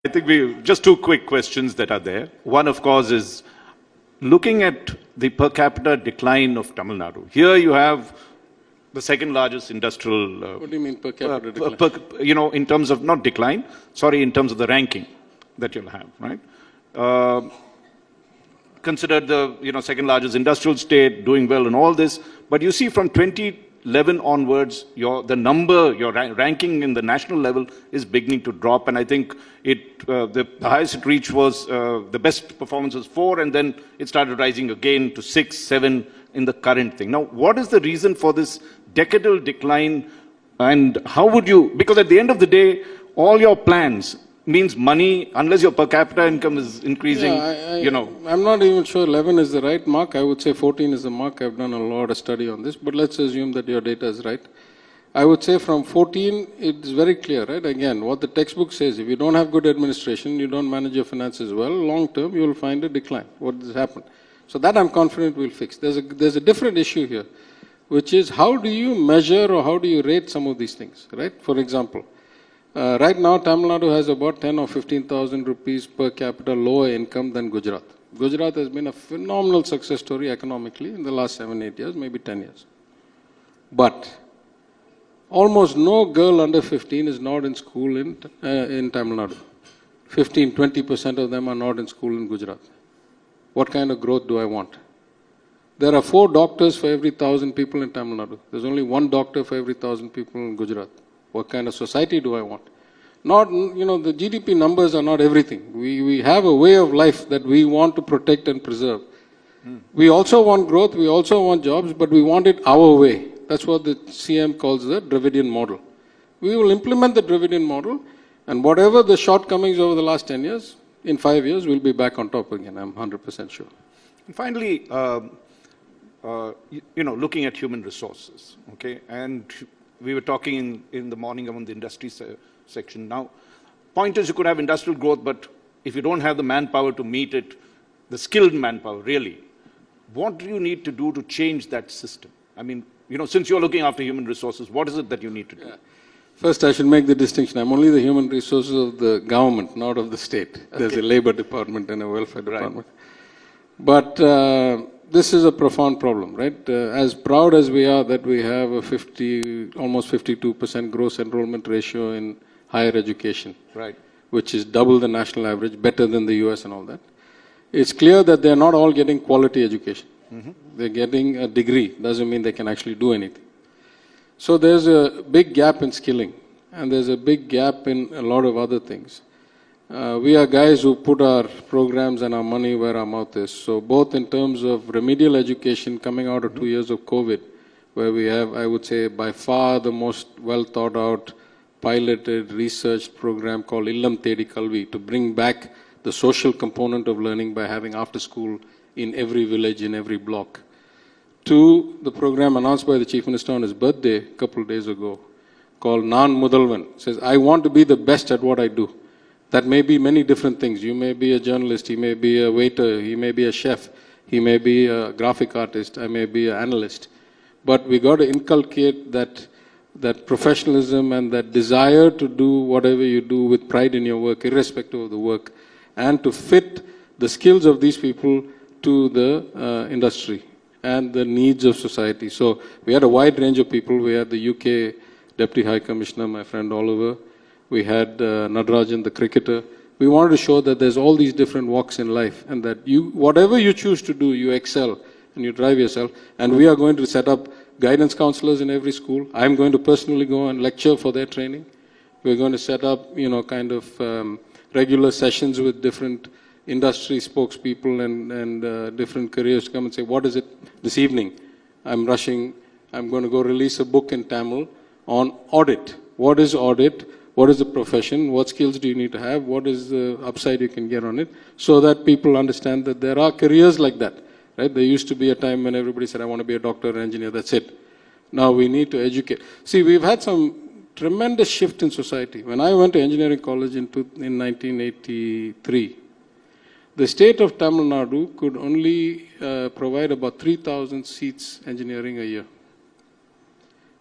I think just two quick questions that are there. One, of course, is looking at the per capita decline of Tamil Nadu. Here you have the second largest industrial... what do you mean per capita decline? In terms of, not decline, sorry, in terms of the ranking that you'll have, right? Considered the second largest industrial state, doing well in all this, but you see from 2011 onwards, your ranking in the national level is beginning to drop, and I think the highest it reached was, the best performance was 4, and then it started rising again to 6, 7 in the current thing. Now, what is the reason for this decadal decline, and how would you, because at the end of the day, all your plans means money, unless your per capita income is increasing, I'm not even sure 11 is the right mark. I would say 14 is the mark. I've done a lot of study on this, but let's assume that your data is right. I would say from 14, it's very clear, right? Again, what the textbook says, if you don't have good administration, you don't manage your finances well, long term, you will find a decline. What has happened? So that I'm confident we'll fix. There's a different issue here, which is how do you measure or how do you rate some of these things, right? For example, right now, Tamil Nadu has about 10 or 15,000 rupees per capita lower income than Gujarat. Gujarat has been a phenomenal success story economically in the last 7, 8 years, maybe 10 years. But almost no girl under 15 is not in school in Tamil Nadu. 15, 20% of them are not in school in Gujarat. What kind of growth do I want? There are 4 doctors for every 1,000 people in Tamil Nadu. There's only 1 doctor for every 1,000 people in Gujarat. What kind of society do I want? Not, the GDP numbers are not everything. We have a way of life that we want to protect and preserve. We also want growth, we also want jobs, but we want it our way. That's what the CM calls the Dravidian model. We will implement the Dravidian model, and whatever the shortcomings over the last 10 years, in 5 years, we'll be back on top again. I'm 100% sure. And finally, looking at human resources, okay, and we were talking in the morning among the industry section. Now, point is you could have industrial growth, but if you don't have the manpower to meet it, the skilled manpower, really, what do you need to do to change that system? I mean, since you're looking after human resources, what is it that you need to do? Yeah. First, I should make the distinction. I'm only the human resources of the government, not of the state. Okay. There's a labor department and a welfare department. Right. But this is a profound problem, right? As proud as we are that we have a almost 52% gross enrollment ratio in higher education, right, which is double the national average, better than the US and all that. It's clear that they're not all getting quality education. They're getting a degree, doesn't mean they can actually do anything. So there's a big gap in skilling, and there's a big gap in a lot of other things. We are guys who put our programs and our money where our mouth is. So both in terms of remedial education coming out of 2 years of COVID, where we have, I would say, by far the most well thought out, piloted, researched program called Illam Thedi Kalvi to bring back the social component of learning by having after school in every village, in every block. To the program announced by the Chief Minister on his birthday a couple of days ago called Naan Mudalvan. Says, I want to be the best at what I do. That may be many different things. You may be a journalist, he may be a waiter, he may be a chef, he may be a graphic artist, I may be an analyst. But we got to inculcate that professionalism and that desire to do whatever you do with pride in your work, irrespective of the work, and to fit the skills of these people to the industry and the needs of society. So we had a wide range of people. We had the UK Deputy High Commissioner, my friend Oliver. We had Nadarajan, the cricketer. We wanted to show that there's all these different walks in life and that whatever you choose to do, you excel and you drive yourself. And we are going to set up guidance counselors in every school. I'm going to personally go and lecture for their training. We're going to set up, regular sessions with different industry spokespeople and different careers to come and say, what is it this evening? I'm rushing. I'm going to go release a book in Tamil on audit. What is audit? What is the profession? What skills do you need to have? What is the upside you can get on it? So that people understand that there are careers like that. Right? There used to be a time when everybody said, I want to be a doctor or engineer, that's it. Now we need to educate. See, we've had some tremendous shift in society. When I went to engineering college in 1983, the state of Tamil Nadu could only provide about 3,000 seats engineering a year.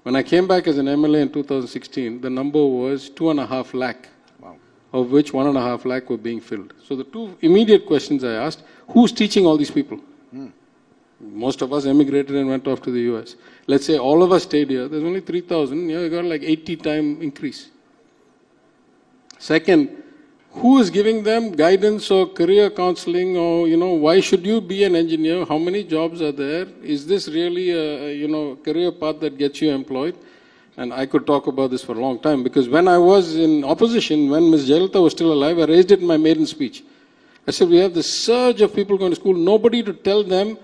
When I came back as an MLA in 2016, the number was 2.5 lakh. Wow. of which 1.5 lakh were being filled. So the two immediate questions I asked, who's teaching all these people? Most of us emigrated and went off to the US. Let's say all of us stayed here, there's only 3,000, you got like 80-time increase. Second, who is giving them guidance or career counseling or, why should you be an engineer? How many jobs are there? Is this really a, career path that gets you employed? And I could talk about this for a long time because when I was in opposition, when Ms. Jayalalitha was still alive, I raised it in my maiden speech. I said, we have this surge of people going to school, nobody to tell them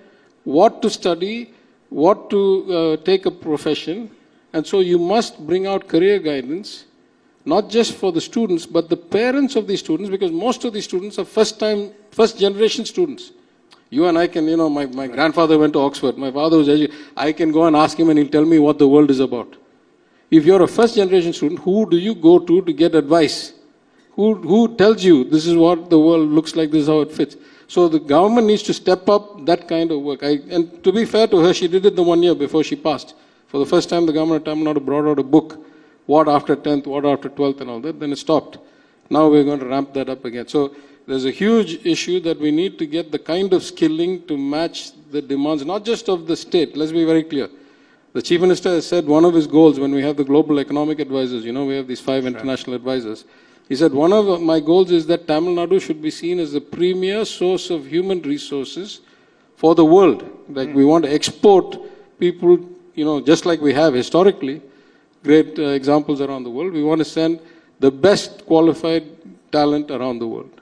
what to study, what to take a profession. And so you must bring out career guidance, not just for the students, but the parents of these students, because most of these students are first generation students. You and I can, my grandfather went to Oxford, my father was educated. I can go and ask him and he'll tell me what the world is about. If you're a first generation student, who do you go to get advice? Who tells you this is what the world looks like, this is how it fits? So the government needs to step up that kind of work. And to be fair to her, she did it the 1 year before she passed. For the first time, the government of Tamil Nadu brought out a book, what after 10th, what after 12th and all that, then it stopped. Now we're going to ramp that up again. So there's a huge issue that we need to get the kind of skilling to match the demands, not just of the state, let's be very clear. The Chief Minister has said one of his goals when we have the global economic advisors, we have these 5 international advisors. He said one of my goals is that Tamil Nadu should be seen as the premier source of human resources for the world. Like we want to export people, just like we have historically, great examples around the world. We want to send the best qualified talent around the world.